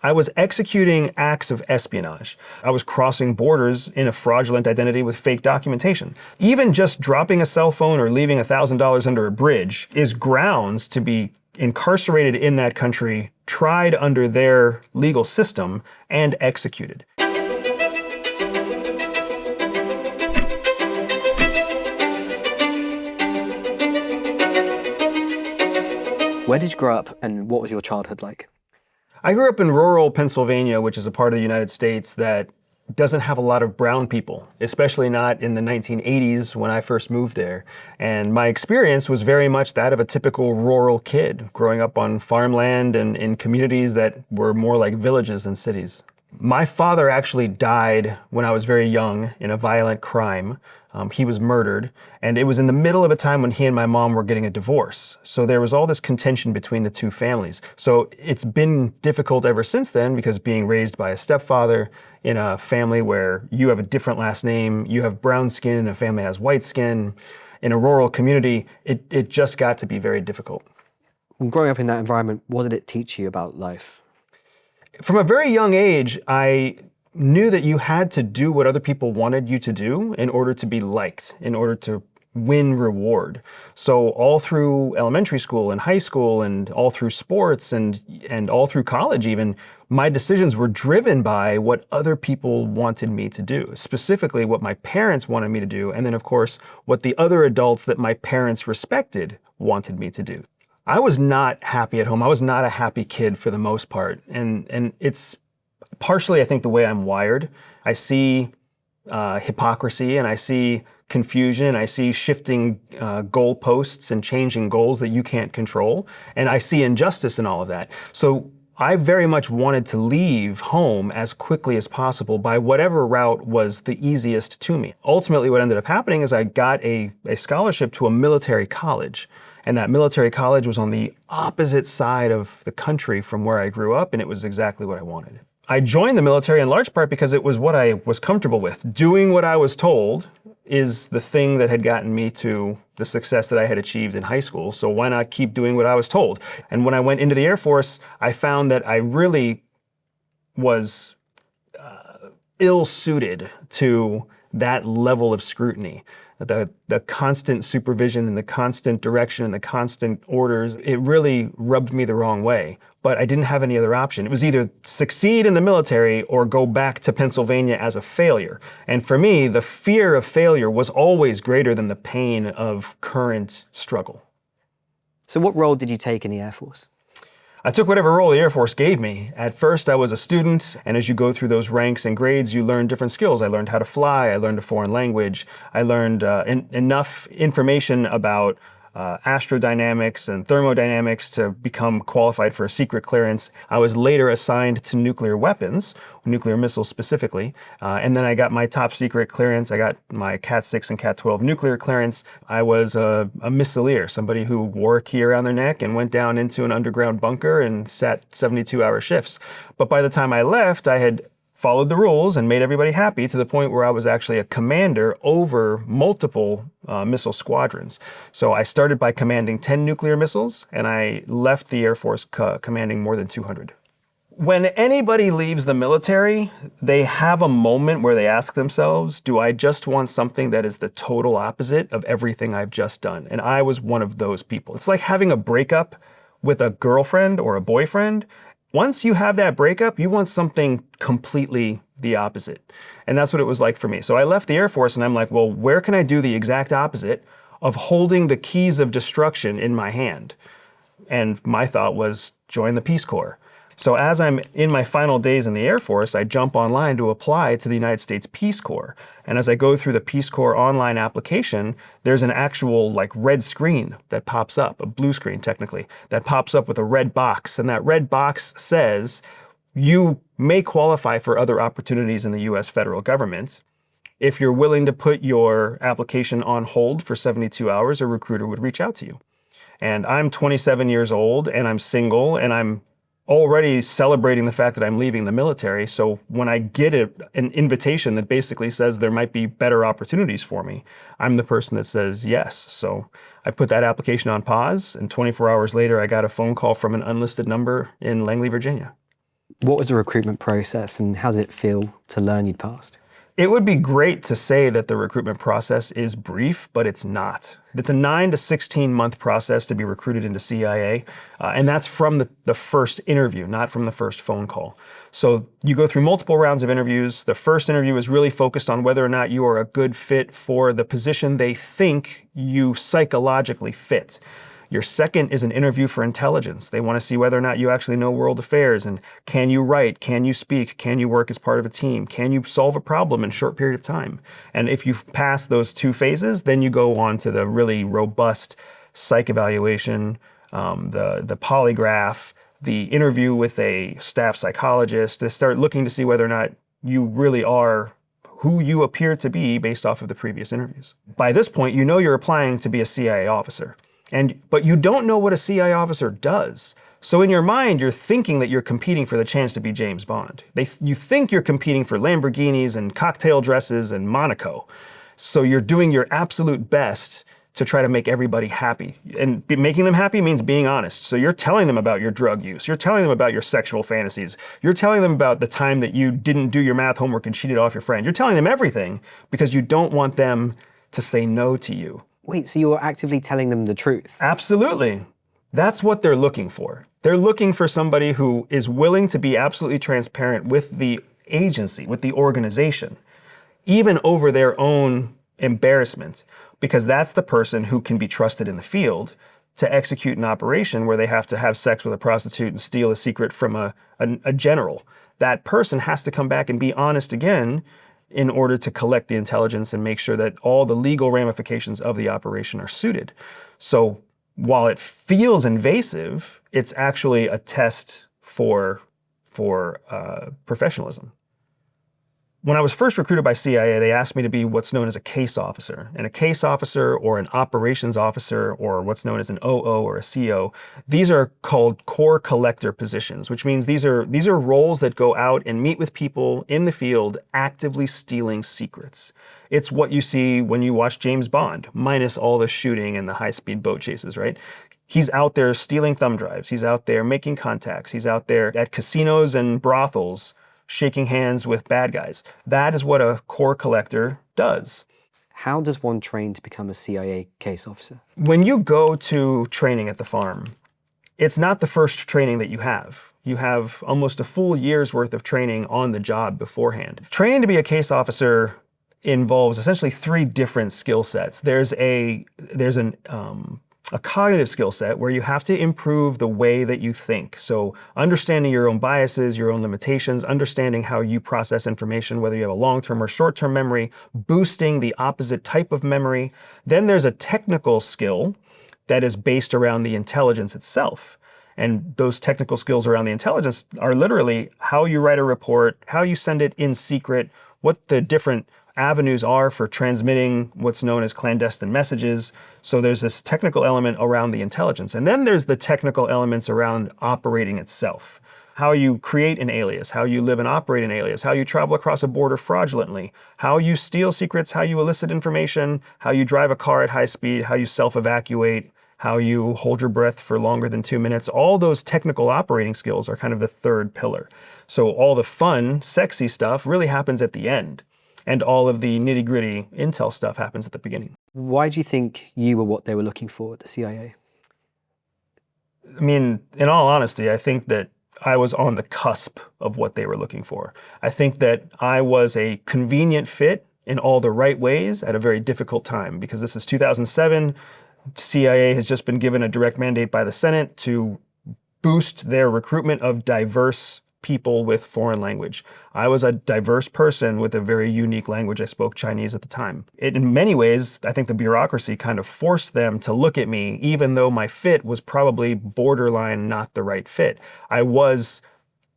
I was executing acts of espionage. I was crossing borders in a fraudulent identity with fake documentation. Even just dropping a cell phone or leaving $1,000 under a bridge is grounds to be incarcerated in that country, tried under their legal system, and executed. Where did you grow up and what was your childhood like? I grew up in rural Pennsylvania, which is a part of the United States that doesn't have a lot of brown people, especially not in the 1980s when I first moved there. And my experience was very much that of a typical rural kid, growing up on farmland and in communities that were more like villages than cities. My father actually died when I was very young in a violent crime. He was murdered, and it was in the middle of a time when he and my mom were getting a divorce. So there was all this contention between the two families. So it's been difficult ever since then, because being raised by a stepfather in a family where you have a different last name, you have brown skin and a family has white skin, in a rural community, it just got to be very difficult. Growing up in that environment, what did it teach you about life? From a very young age, I knew that you had to do what other people wanted you to do in order to be liked, in order to win reward. So all through elementary school and high school and all through sports and all through college even, my decisions were driven by what other people wanted me to do, specifically what my parents wanted me to do, and then of course what the other adults that my parents respected wanted me to do. I was not happy at home. I was not a happy kid for the most part. And it's partially, I think, the way I'm wired. I see hypocrisy and I see confusion and I see shifting goalposts and changing goals that you can't control. And I see injustice in all of that. So I very much wanted to leave home as quickly as possible by whatever route was the easiest to me. Ultimately, what ended up happening is I got a scholarship to a military college. And that military college was on the opposite side of the country from where I grew up, and it was exactly what I wanted. I joined the military in large part because it was what I was comfortable with. Doing what I was told is the thing that had gotten me to the success that I had achieved in high school, so why not keep doing what I was told? And when I went into the Air Force, I found that I really was ill-suited to that level of scrutiny. The constant supervision and the constant direction and the constant orders, it really rubbed me the wrong way. But I didn't have any other option. It was either succeed in the military or go back to Pennsylvania as a failure. And for me, the fear of failure was always greater than the pain of current struggle. So what role did you take in the Air Force? I took whatever role the Air Force gave me. At first, I was a student, and as you go through those ranks and grades, you learn different skills. I learned how to fly, I learned a foreign language, I learned enough information about astrodynamics and thermodynamics to become qualified for a secret clearance. I was later assigned to nuclear weapons, nuclear missiles specifically, and then I got my top secret clearance. I got my Cat 6 and Cat 12 nuclear clearance. I was a missileer, somebody who wore a key around their neck and went down into an underground bunker and sat 72-hour shifts. But by the time I left, I had followed the rules and made everybody happy to the point where I was actually a commander over multiple missile squadrons. So I started by commanding 10 nuclear missiles, and I left the Air Force commanding more than 200. When anybody leaves the military, they have a moment where they ask themselves, do I just want something that is the total opposite of everything I've just done? And I was one of those people. It's like having a breakup with a girlfriend or a boyfriend. Once you have that breakup, you want something completely the opposite. And that's what it was like for me. So I left the Air Force and I'm like, well, where can I do the exact opposite of holding the keys of destruction in my hand? And my thought was join the Peace Corps. So as I'm in my final days in the Air Force, I jump online to apply to the United States Peace Corps. And as I go through the Peace Corps online application, there's an actual red screen that pops up, a blue screen technically, that pops up with a red box. And that red box says, you may qualify for other opportunities in the US federal government. If you're willing to put your application on hold for 72 hours, a recruiter would reach out to you. And I'm 27 years old and I'm single and I'm already celebrating the fact that I'm leaving the military. So when I get an invitation that basically says there might be better opportunities for me, I'm the person that says yes. So I put that application on pause, and 24 hours later, I got a phone call from an unlisted number in Langley, Virginia. What was the recruitment process and how did it feel to learn you'd passed? It would be great to say that the recruitment process is brief, but it's not. It's a 9 to 16 month process to be recruited into CIA, and that's from the first interview, not from the first phone call. So you go through multiple rounds of interviews. The first interview is really focused on whether or not you are a good fit for the position they think you psychologically fit. Your second is an interview for intelligence. They want to see whether or not you actually know world affairs and can you write, can you speak, can you work as part of a team, can you solve a problem in a short period of time. And if you've passed those two phases, then you go on to the really robust psych evaluation, the polygraph, the interview with a staff psychologist to start looking to see whether or not you really are who you appear to be based off of the previous interviews. By this point, you know you're applying to be a CIA officer. But you don't know what a CIA officer does. So in your mind, you're thinking that you're competing for the chance to be James Bond. You think you're competing for Lamborghinis and cocktail dresses and Monaco. So you're doing your absolute best to try to make everybody happy. And making them happy means being honest. So you're telling them about your drug use. You're telling them about your sexual fantasies. You're telling them about the time that you didn't do your math homework and cheated off your friend. You're telling them everything because you don't want them to say no to you. Wait, so you're actively telling them the truth? Absolutely. That's what they're looking for. They're looking for somebody who is willing to be absolutely transparent with the agency, with the organization, even over their own embarrassment, because that's the person who can be trusted in the field to execute an operation where they have to have sex with a prostitute and steal a secret from a general. That person has to come back and be honest again in order to collect the intelligence and make sure that all the legal ramifications of the operation are suited. So while it feels invasive, it's actually a test for professionalism. When I was first recruited by CIA, they asked me to be what's known as a case officer. And a case officer or an operations officer or what's known as an OO or a CO, these are called core collector positions, which means these are roles that go out and meet with people in the field actively stealing secrets. It's what you see when you watch James Bond, minus all the shooting and the high-speed boat chases, right? He's out there stealing thumb drives. He's out there making contacts. He's out there at casinos and brothels shaking hands with bad guys. That is what a core collector does. How does one train to become a CIA case officer? When you go to training at the farm, it's not the first training that you have. You have almost a full year's worth of training on the job beforehand. Training to be a case officer involves essentially 3 different skill sets. There's a cognitive skill set where you have to improve the way that you think. So understanding your own biases, your own limitations, understanding how you process information, whether you have a long-term or short-term memory, boosting the opposite type of memory. Then there's a technical skill that is based around the intelligence itself. And those technical skills around the intelligence are literally how you write a report, how you send it in secret, what the different avenues are for transmitting what's known as clandestine messages. So there's this technical element around the intelligence. And then there's the technical elements around operating itself. How you create an alias, how you live and operate an alias, how you travel across a border fraudulently, how you steal secrets, how you elicit information, how you drive a car at high speed, how you self-evacuate, how you hold your breath for longer than 2 minutes. All those technical operating skills are kind of the third pillar. So all the fun, sexy stuff really happens at the end. And all of the nitty-gritty intel stuff happens at the beginning. Why do you think you were what they were looking for at the CIA? I mean, in all honesty, I think that I was on the cusp of what they were looking for. I think that I was a convenient fit in all the right ways at a very difficult time, because this is 2007. CIA has just been given a direct mandate by the Senate to boost their recruitment of diverse people with foreign language. I was a diverse person with a very unique language. I spoke Chinese at the time. In many ways, I think the bureaucracy kind of forced them to look at me, even though my fit was probably borderline not the right fit. I was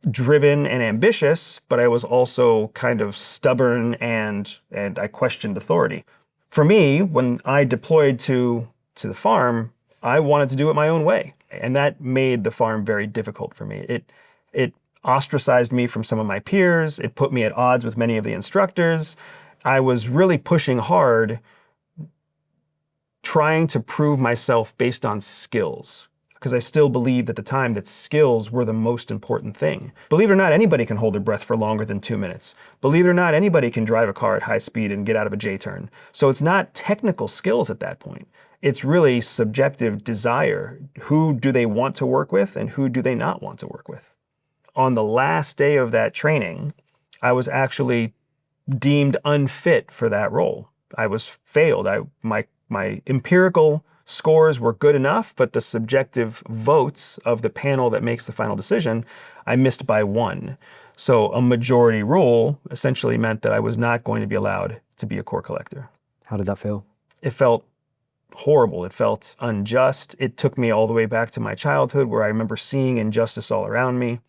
driven and ambitious, but I was also kind of stubborn and I questioned authority. For me, when I deployed to the farm, I wanted to do it my own way. And that made the farm very difficult for me. It ostracized me from some of my peers. It put me at odds with many of the instructors. I was really pushing hard, trying to prove myself based on skills. because I still believed at the time that skills were the most important thing. Believe it or not, anybody can hold their breath for longer than 2 minutes. Believe it or not, anybody can drive a car at high speed and get out of a J-turn. So it's not technical skills at that point. It's really subjective desire. Who do they want to work with and who do they not want to work with? On the last day of that training, I was actually deemed unfit for that role. I was failed. My empirical scores were good enough, but the subjective votes of the panel that makes the final decision, I missed by 1. So a majority rule essentially meant that I was not going to be allowed to be a core collector. How did that feel? It felt horrible. It felt unjust. It took me all the way back to my childhood where I remember seeing injustice all around me.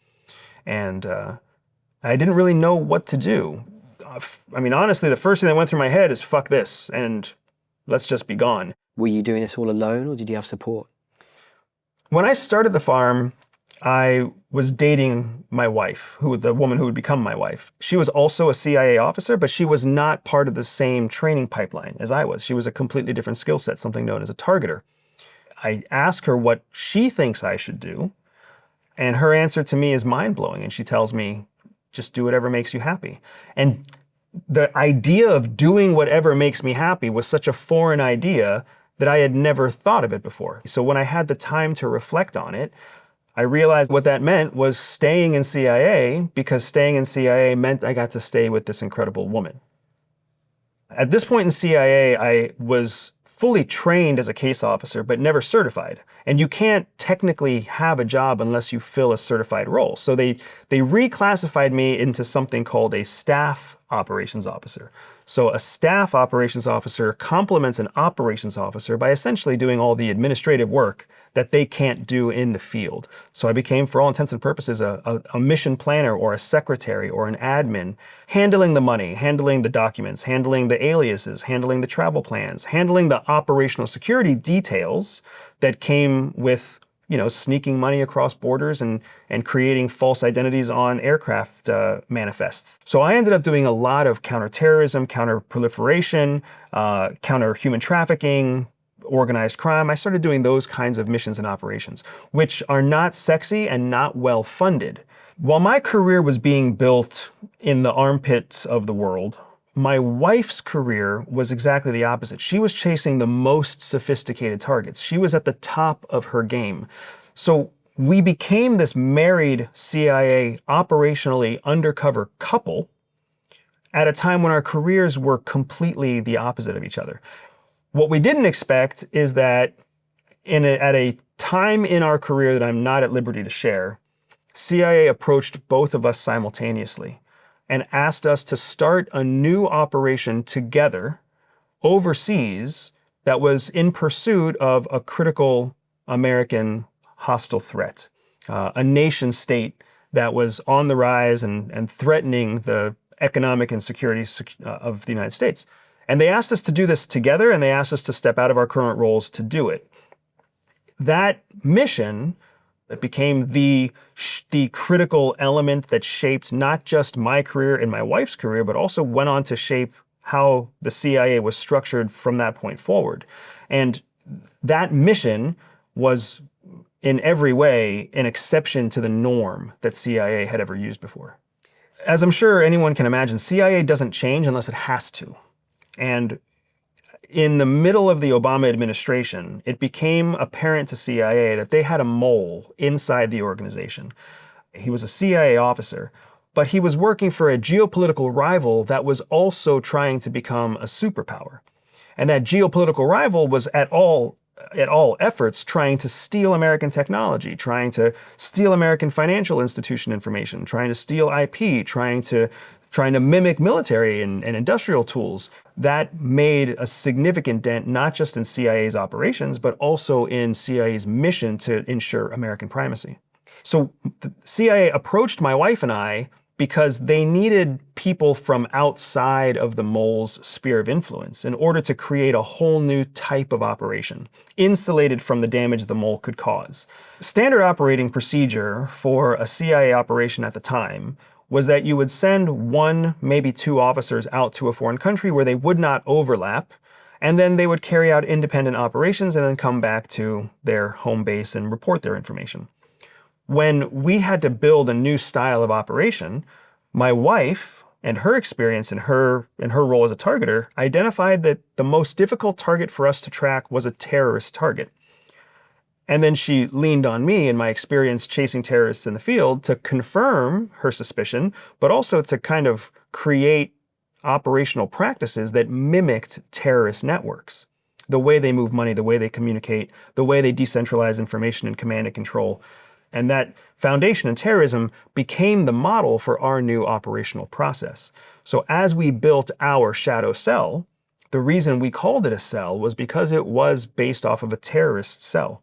And I didn't really know what to do. I mean, honestly, the first thing that went through my head is fuck this and let's just be gone. Were you doing this all alone or did you have support? When I started the farm, I was dating my wife, the woman who would become my wife. She was also a CIA officer, but she was not part of the same training pipeline as I was. She was a completely different skill set, something known as a targeter. I ask her what she thinks I should do, and her answer to me is mind-blowing, and she tells me, just do whatever makes you happy. And the idea of doing whatever makes me happy was such a foreign idea that I had never thought of it before. So when I had the time to reflect on it, I realized what that meant was staying in CIA, because staying in CIA meant I got to stay with this incredible woman. At this point in CIA, I was fully trained as a case officer, but never certified. And you can't technically have a job unless you fill a certified role. So they reclassified me into something called a staff operations officer. So a staff operations officer complements an operations officer by essentially doing all the administrative work that they can't do in the field. So I became, for all intents and purposes, a mission planner or a secretary or an admin, handling the money, handling the documents, handling the aliases, handling the travel plans, handling the operational security details that came with, sneaking money across borders and creating false identities on aircraft manifests. So I ended up doing a lot of counterterrorism, counter-proliferation, counter-human trafficking, organized crime. I started doing those kinds of missions and operations, which are not sexy and not well funded. While my career was being built in the armpits of the world, my wife's career was exactly the opposite. She was chasing the most sophisticated targets. She was at the top of her game. So we became this married CIA operationally undercover couple at a time when our careers were completely the opposite of each other. What we didn't expect is that at a time in our career that I'm not at liberty to share, CIA approached both of us simultaneously and asked us to start a new operation together overseas that was in pursuit of a critical American hostile threat, a nation state that was on the rise and threatening the economic and security of the United States. And they asked us to do this together, and they asked us to step out of our current roles to do it. That mission that became the critical element that shaped not just my career and my wife's career, but also went on to shape how the CIA was structured from that point forward. And that mission was in every way an exception to the norm that CIA had ever used before. As I'm sure anyone can imagine, CIA doesn't change unless it has to. And in the middle of the Obama administration, it became apparent to CIA that they had a mole inside the organization. He was a CIA officer, but he was working for a geopolitical rival that was also trying to become a superpower. And that geopolitical rival was at all efforts trying to steal American technology, trying to steal American financial institution information, trying to steal IP, trying to mimic military and industrial tools. That made a significant dent, not just in CIA's operations, but also in CIA's mission to ensure American primacy. So the CIA approached my wife and I because they needed people from outside of the mole's sphere of influence in order to create a whole new type of operation, insulated from the damage the mole could cause. Standard operating procedure for a CIA operation at the time was that you would send one, maybe two officers out to a foreign country where they would not overlap, And then they would carry out independent operations and then come back to their home base and report their information. When we had to build a new style of operation, my wife and her experience in her role as a targeter identified that the most difficult target for us to track was a terrorist target. And then she leaned on me and my experience chasing terrorists in the field to confirm her suspicion, but also to kind of create operational practices that mimicked terrorist networks. The way they move money, the way they communicate, the way they decentralize information and command and control. And that foundation in terrorism became the model for our new operational process. So as we built our shadow cell, the reason we called it a cell was because it was based off of a terrorist cell.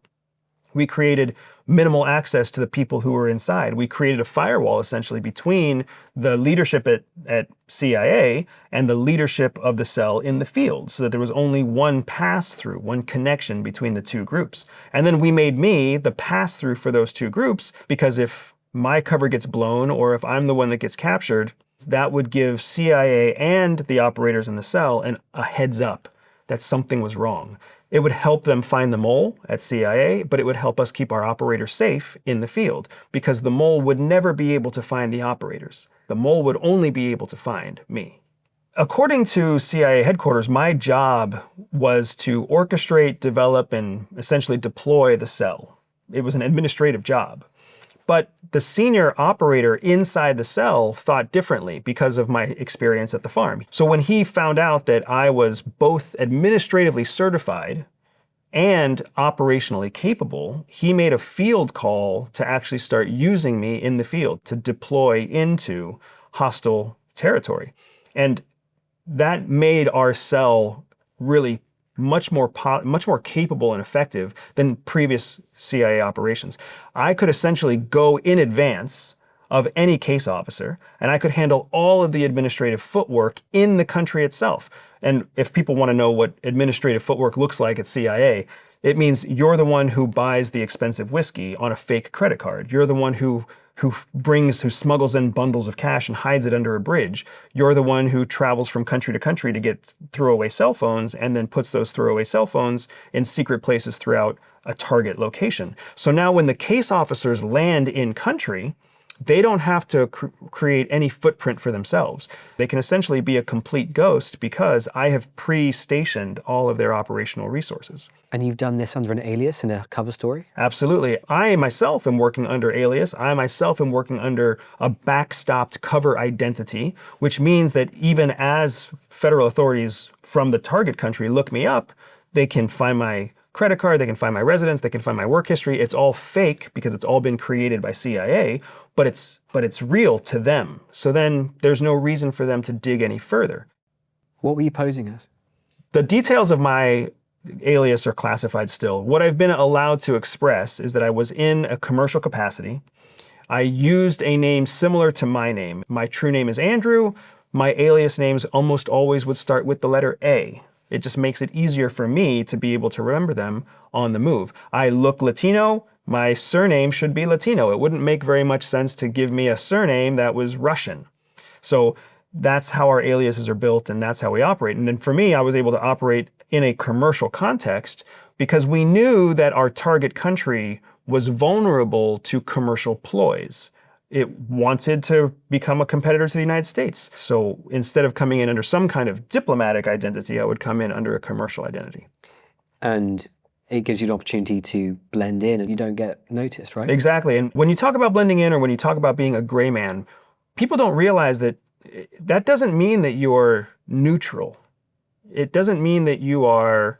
We created minimal access to the people who were inside. We created a firewall essentially between the leadership at CIA and the leadership of the cell in the field, so that there was only one pass-through, one connection between the two groups. And then we made me the pass-through for those two groups, because if my cover gets blown or if I'm the one that gets captured, that would give CIA and the operators in the cell a heads up that something was wrong. It would help them find the mole at CIA, but it would help us keep our operators safe in the field, because the mole would never be able to find the operators. The mole would only be able to find me. According to CIA headquarters, my job was to orchestrate, develop, and essentially deploy the cell. It was an administrative job. But the senior operator inside the cell thought differently because of my experience at the farm. So when he found out that I was both administratively certified and operationally capable, he made a field call to actually start using me in the field to deploy into hostile territory. And that made our cell really much more capable and effective than previous CIA operations. I could essentially go in advance of any case officer, and I could handle all of the administrative footwork in the country itself. And if people want to know what administrative footwork looks like at CIA, it means you're the one who buys the expensive whiskey on a fake credit card. You're the one who smuggles in bundles of cash and hides it under a bridge. You're the one who travels from country to country to get throwaway cell phones and then puts those throwaway cell phones in secret places throughout a target location. So now when the case officers land in country, they don't have to create any footprint for themselves. They can essentially be a complete ghost because I have pre-stationed all of their operational resources. And you've done this under an alias in a cover story? Absolutely. I myself am working under alias. I myself am working under a backstopped cover identity, which means that even as federal authorities from the target country look me up, they can find my credit card, they can find my residence, they can find my work history. It's all fake because it's all been created by CIA, but it's real to them. So then there's no reason for them to dig any further. What were you posing as? The details of my alias are classified still. What I've been allowed to express is that I was in a commercial capacity. I used a name similar to my name. My true name is Andrew. My alias names almost always would start with the letter A. It just makes it easier for me to be able to remember them on the move. I look Latino. My surname should be Latino. It wouldn't make very much sense to give me a surname that was Russian. So that's how our aliases are built, and that's how we operate. And then for me, I was able to operate in a commercial context because we knew that our target country was vulnerable to commercial ploys. It wanted to become a competitor to the United States. So instead of coming in under some kind of diplomatic identity, I would come in under a commercial identity. And it gives you an opportunity to blend in and you don't get noticed, right? Exactly. And when you talk about blending in or when you talk about being a gray man, people don't realize that that doesn't mean that you're neutral. It doesn't mean that you are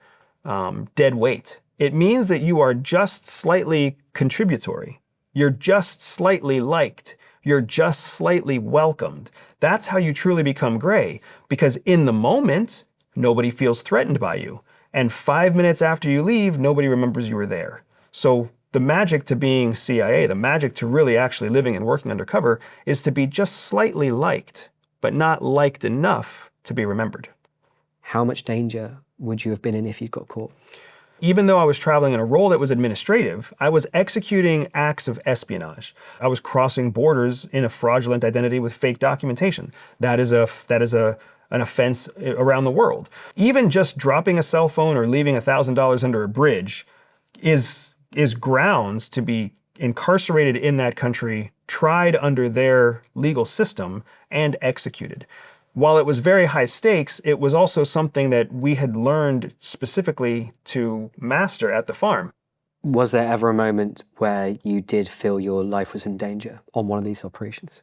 dead weight. It means that you are just slightly contributory. You're just slightly liked. You're just slightly welcomed. That's how you truly become gray, because in the moment, nobody feels threatened by you. And 5 minutes after you leave, nobody remembers you were there. So the magic to being CIA, the magic to really actually living and working undercover, is to be just slightly liked, but not liked enough to be remembered. How much danger would you have been in if you'd got caught? Even though I was traveling in a role that was administrative, I was executing acts of espionage. I was crossing borders in a fraudulent identity with fake documentation. That is a an offense around the world. Even just dropping a cell phone or leaving $1,000 under a bridge is grounds to be incarcerated in that country, tried under their legal system, and executed. While it was very high stakes, it was also something that we had learned specifically to master at the farm. Was there ever a moment where you did feel your life was in danger on one of these operations?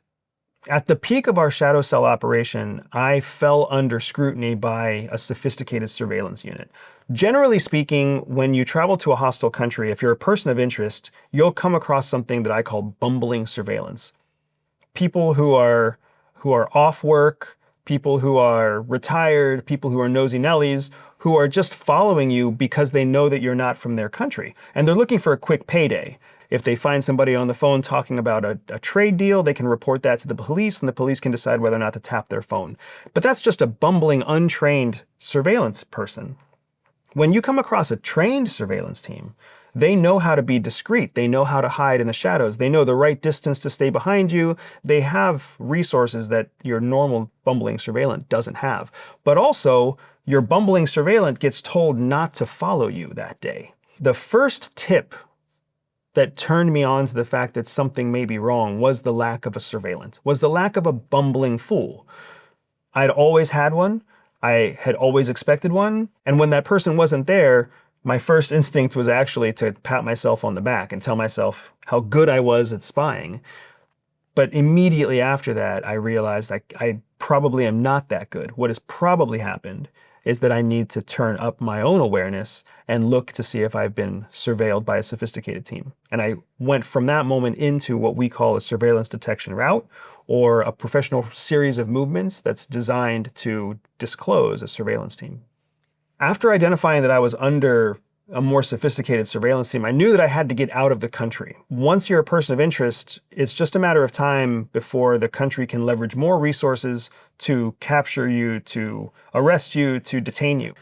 At the peak of our shadow cell operation, I fell under scrutiny by a sophisticated surveillance unit. Generally speaking, when you travel to a hostile country, if you're a person of interest, you'll come across something that I call bumbling surveillance. People who are off work, people who are retired, people who are nosy Nellies, who are just following you because they know that you're not from their country. And they're looking for a quick payday. If they find somebody on the phone talking about a trade deal, they can report that to the police, and the police can decide whether or not to tap their phone. But that's just a bumbling, untrained surveillance person. When you come across a trained surveillance team, they know how to be discreet. They know how to hide in the shadows. They know the right distance to stay behind you. They have resources that your normal bumbling surveillant doesn't have. But also, your bumbling surveillant gets told not to follow you that day. The first tip that turned me on to the fact that something may be wrong was the lack of a surveillant, was the lack of a bumbling fool. I'd always had one. I had always expected one. And when that person wasn't there, my first instinct was actually to pat myself on the back and tell myself how good I was at spying. But immediately after that, I realized I probably am not that good. What has probably happened is that I need to turn up my own awareness and look to see if I've been surveilled by a sophisticated team. And I went from that moment into what we call a surveillance detection route, or a professional series of movements that's designed to disclose a surveillance team. After identifying that I was under a more sophisticated surveillance team, I knew that I had to get out of the country. Once you're a person of interest, it's just a matter of time before the country can leverage more resources to capture you, to arrest you, to detain you.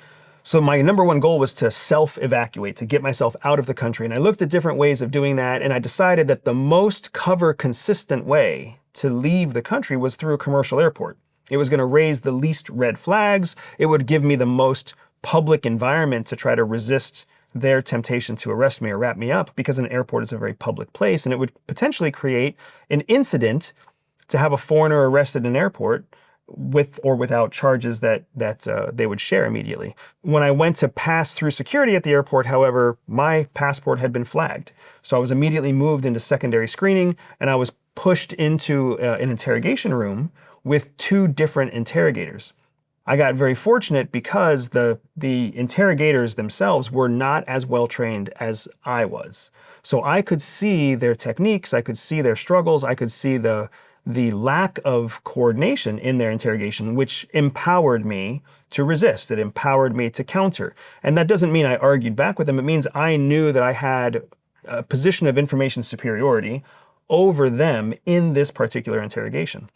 So my number one goal was to self-evacuate, to get myself out of the country. And I looked at different ways of doing that, and I decided that the most cover-consistent way to leave the country was through a commercial airport. It was going to raise the least red flags. It would give me the most public environment to try to resist their temptation to arrest me or wrap me up, because an airport is a very public place, and it would potentially create an incident to have a foreigner arrested in an airport with or without charges that they would share immediately. When I went to pass through security at the airport, however, my passport had been flagged. So I was immediately moved into secondary screening, and I was pushed into an interrogation room with two different interrogators. I got very fortunate because the interrogators themselves were not as well trained as I was. So I could see their techniques, I could see their struggles, I could see the lack of coordination in their interrogation, which empowered me to resist. It empowered me to counter. And that doesn't mean I argued back with them. It means I knew that I had a position of information superiority over them in this particular interrogation.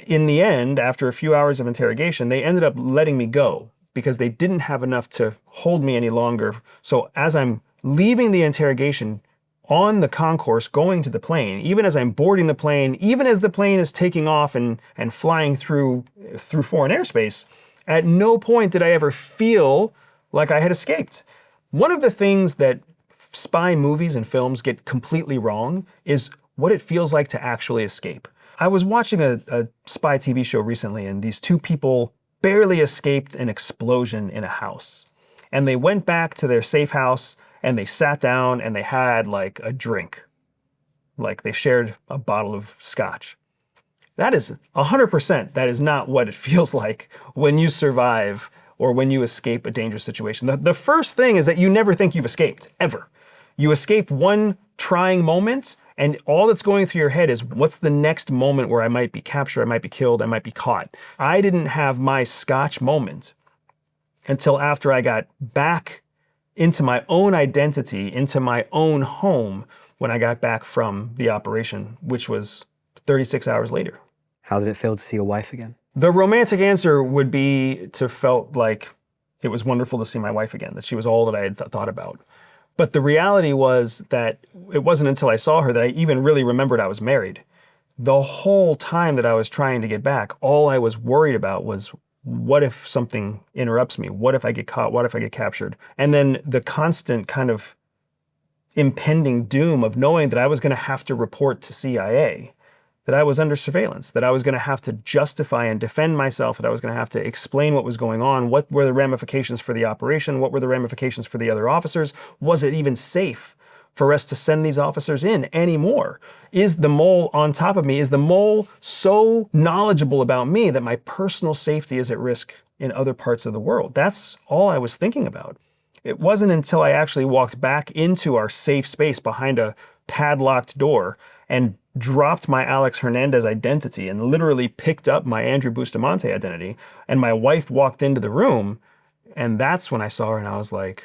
In the end, after a few hours of interrogation, they ended up letting me go because they didn't have enough to hold me any longer. So as I'm leaving the interrogation on the concourse going to the plane, even as I'm boarding the plane, even as the plane is taking off and flying through foreign airspace, at no point did I ever feel like I had escaped. One of the things that spy movies and films get completely wrong is what it feels like to actually escape. I was watching a spy TV show recently, and these two people barely escaped an explosion in a house. And they went back to their safe house, and they sat down, and they had like a drink. Like they shared a bottle of scotch. That is 100%, that is not what it feels like when you survive or when you escape a dangerous situation. The first thing is that you never think you've escaped, ever. You escape one trying moment, and all that's going through your head is, what's the next moment where I might be captured, I might be killed, I might be caught? I didn't have my scotch moment until after I got back into my own identity, into my own home, when I got back from the operation, which was 36 hours later. How did it feel to see your wife again? The romantic answer would be to felt like it was wonderful to see my wife again, that she was all that I had thought about. But the reality was that it wasn't until I saw her that I even really remembered I was married. the whole time that I was trying to get back, all I was worried about was, what if something interrupts me? What if I get caught? What if I get captured? And then the constant kind of impending doom of knowing that I was going to have to report to CIA, that I was under surveillance, that I was going to have to justify and defend myself, that I was going to have to explain what was going on, what were the ramifications for the operation, what were the ramifications for the other officers, was it even safe for us to send these officers in anymore? Is the mole on top of me? Is the mole so knowledgeable about me that my personal safety is at risk in other parts of the world? That's all I was thinking about. It wasn't until I actually walked back into our safe space behind a padlocked door and dropped my Alex Hernandez identity and literally picked up my Andrew Bustamante identity, and my wife walked into the room, and that's when I saw her and I was like,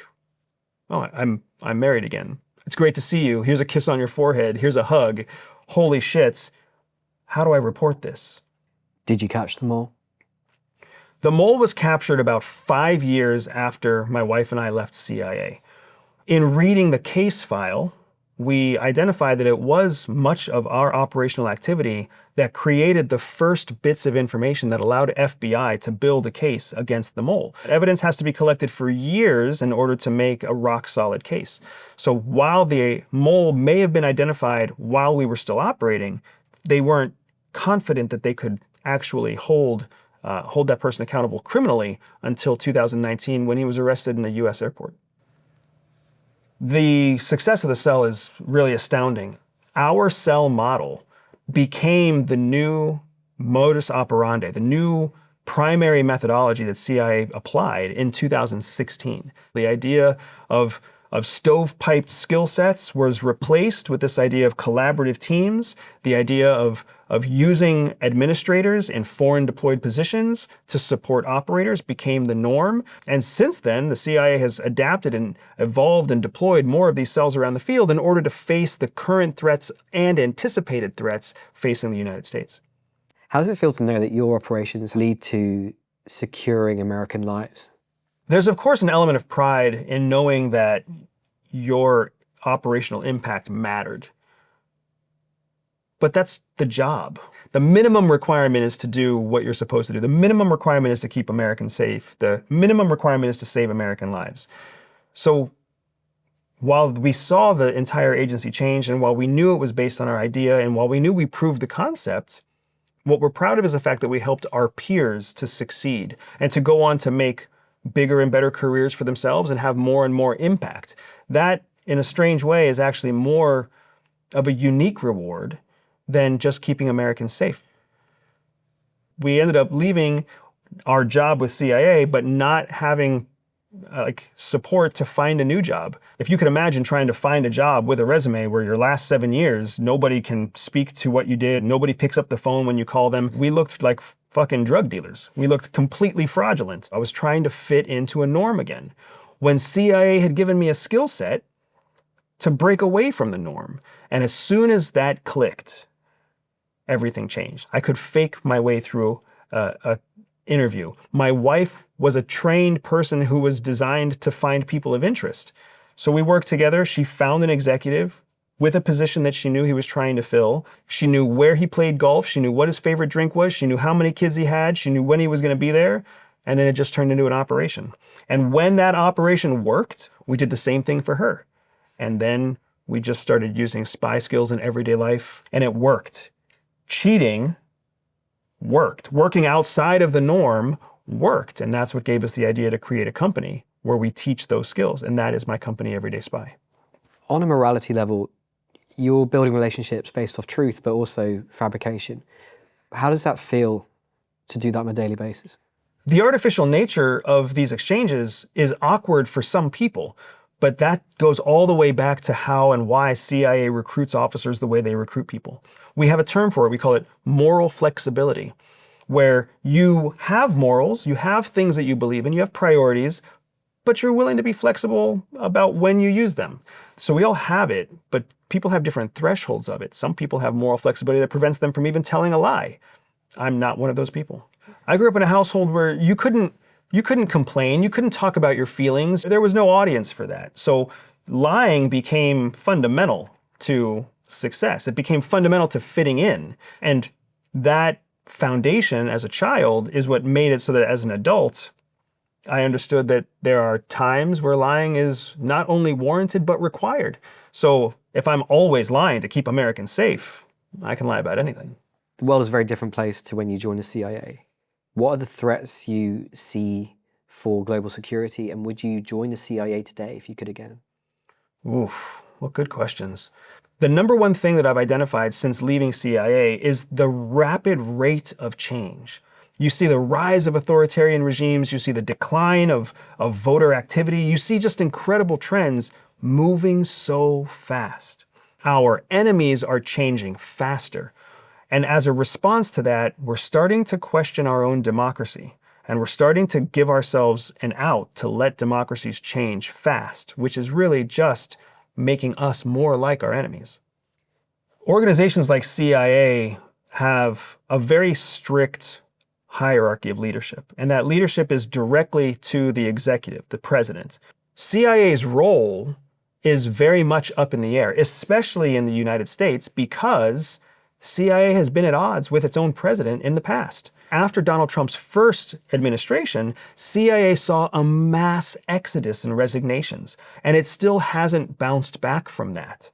oh, I'm married again. It's great to see you. Here's a kiss on your forehead. Here's a hug. Holy shit. How do I report this? Did you catch them all? The mole was captured about 5 years after my wife and I left CIA. In reading the case file, we identified that it was much of our operational activity that created the first bits of information that allowed FBI to build a case against the mole. Evidence has to be collected for years in order to make a rock-solid case. So while the mole may have been identified while we were still operating, they weren't confident that they could actually hold that person accountable criminally until 2019, when he was arrested in a U.S. airport. The success of the cell is really astounding. Our cell model became the new modus operandi, the new primary methodology that CIA applied in 2016. The idea of stovepiped skill sets was replaced with this idea of collaborative teams, the idea of using administrators in foreign deployed positions to support operators became the norm. And since then, the CIA has adapted and evolved and deployed more of these cells around the field in order to face the current threats and anticipated threats facing the United States. How does it feel to know that your operations lead to securing American lives? There's, of course, an element of pride in knowing that your operational impact mattered. But that's the job. The minimum requirement is to do what you're supposed to do. The minimum requirement is to keep Americans safe. The minimum requirement is to save American lives. So while we saw the entire agency change, and while we knew it was based on our idea, and while we knew we proved the concept, what we're proud of is the fact that we helped our peers to succeed and to go on to make bigger and better careers for themselves and have more and more impact. That, in a strange way, is actually more of a unique reward than just keeping Americans safe. We ended up leaving our job with CIA, but not having support to find a new job. If you could imagine trying to find a job with a resume where your last 7 years, nobody can speak to what you did, nobody picks up the phone when you call them, we looked like fucking drug dealers. We looked completely fraudulent. I was trying to fit into a norm again, when CIA had given me a skill set to break away from the norm. And as soon as that clicked, everything changed. I could fake my way through a interview. My wife was a trained person who was designed to find people of interest. So we worked together. She found an executive with a position that she knew he was trying to fill. She knew where he played golf. She knew what his favorite drink was. She knew how many kids he had. She knew when he was going to be there. And then it just turned into an operation. And when that operation worked, we did the same thing for her. And then we just started using spy skills in everyday life, and it worked. Cheating worked. Working outside of the norm worked. And that's what gave us the idea to create a company where we teach those skills. And that is my company, Everyday Spy. On a morality level, you're building relationships based off truth, but also fabrication. How does that feel to do that on a daily basis? The artificial nature of these exchanges is awkward for some people, but that goes all the way back to how and why CIA recruits officers the way they recruit people. We have a term for it. We call it moral flexibility, where you have morals, you have things that you believe in, you have priorities, but you're willing to be flexible about when you use them. So we all have it, but people have different thresholds of it. Some people have moral flexibility that prevents them from even telling a lie. I'm not one of those people. I grew up in a household where you couldn't complain, you couldn't talk about your feelings. There was no audience for that. So lying became fundamental to success. It became fundamental to fitting in. And that foundation as a child is what made it so that as an adult, I understood that there are times where lying is not only warranted, but required. So if I'm always lying to keep Americans safe, I can lie about anything. The world is a very different place to when you joined the CIA. What are the threats you see for global security, and would you join the CIA today if you could again? Oof, what good questions. The number one thing that I've identified since leaving CIA is the rapid rate of change. You see the rise of authoritarian regimes, you see the decline of voter activity, you see just incredible trends moving so fast. Our enemies are changing faster. And as a response to that, we're starting to question our own democracy. And we're starting to give ourselves an out to let democracies change fast, which is really just making us more like our enemies. Organizations like CIA have a very strict hierarchy of leadership, and that leadership is directly to the executive, the president. CIA's role is very much up in the air, especially in the United States, because CIA has been at odds with its own president in the past. After Donald Trump's first administration, CIA saw a mass exodus and resignations, and it still hasn't bounced back from that.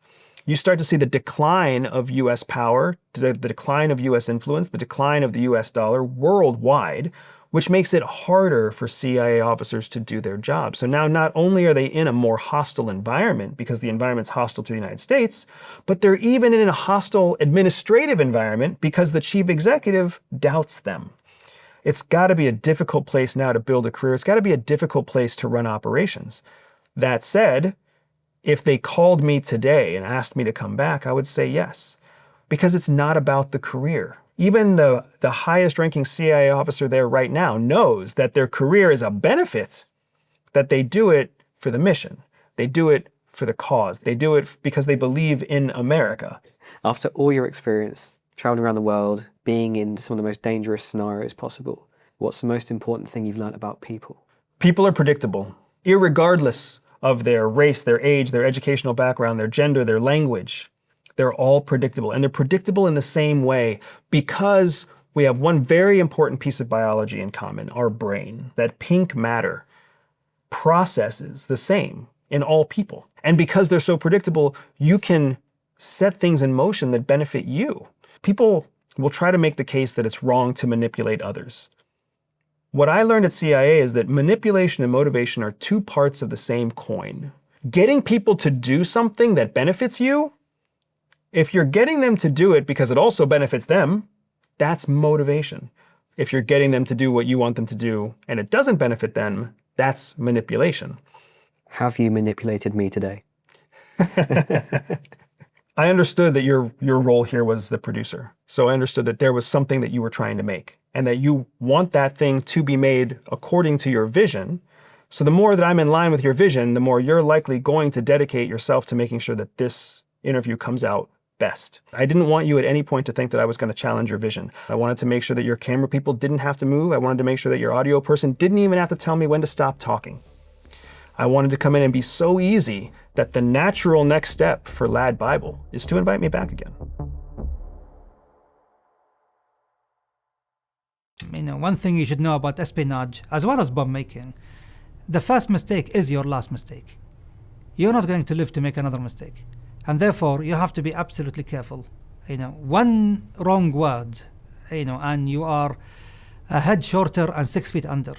You start to see the decline of US power, the decline of US influence, the decline of the US dollar worldwide, which makes it harder for CIA officers to do their job. So now not only are they in a more hostile environment because the environment's hostile to the United States, but they're even in a hostile administrative environment because the chief executive doubts them. It's got to be a difficult place now to build a career. It's got to be a difficult place to run operations. That said, if they called me today and asked me to come back, I would say yes, because it's not about the career. Even the highest ranking CIA officer there right now knows that their career is a benefit, that they do it for the mission. They do it for the cause. They do it because they believe in America. After all your experience, traveling around the world, being in some of the most dangerous scenarios possible, what's the most important thing you've learned about people? People are predictable, irregardless of their race, their age, their educational background, their gender, their language. They're all predictable, and they're predictable in the same way because we have one very important piece of biology in common, our brain. That pink matter processes the same in all people. And because they're so predictable, you can set things in motion that benefit you. People will try to make the case that it's wrong to manipulate others. What I learned at CIA is that manipulation and motivation are two parts of the same coin. Getting people to do something that benefits you, if you're getting them to do it because it also benefits them, that's motivation. If you're getting them to do what you want them to do and it doesn't benefit them, that's manipulation. Have you manipulated me today? I understood that your role here was the producer. So I understood that there was something that you were trying to make and that you want that thing to be made according to your vision. So the more that I'm in line with your vision, the more you're likely going to dedicate yourself to making sure that this interview comes out best. I didn't want you at any point to think that I was going to challenge your vision. I wanted to make sure that your camera people didn't have to move. I wanted to make sure that your audio person didn't even have to tell me when to stop talking. I wanted to come in and be so easy that the natural next step for LADbible is to invite me back again. You know, one thing you should know about espionage, as well as bomb making, the first mistake is your last mistake. You're not going to live to make another mistake. And therefore, you have to be absolutely careful. You know, one wrong word, and you are a head shorter and 6 feet under.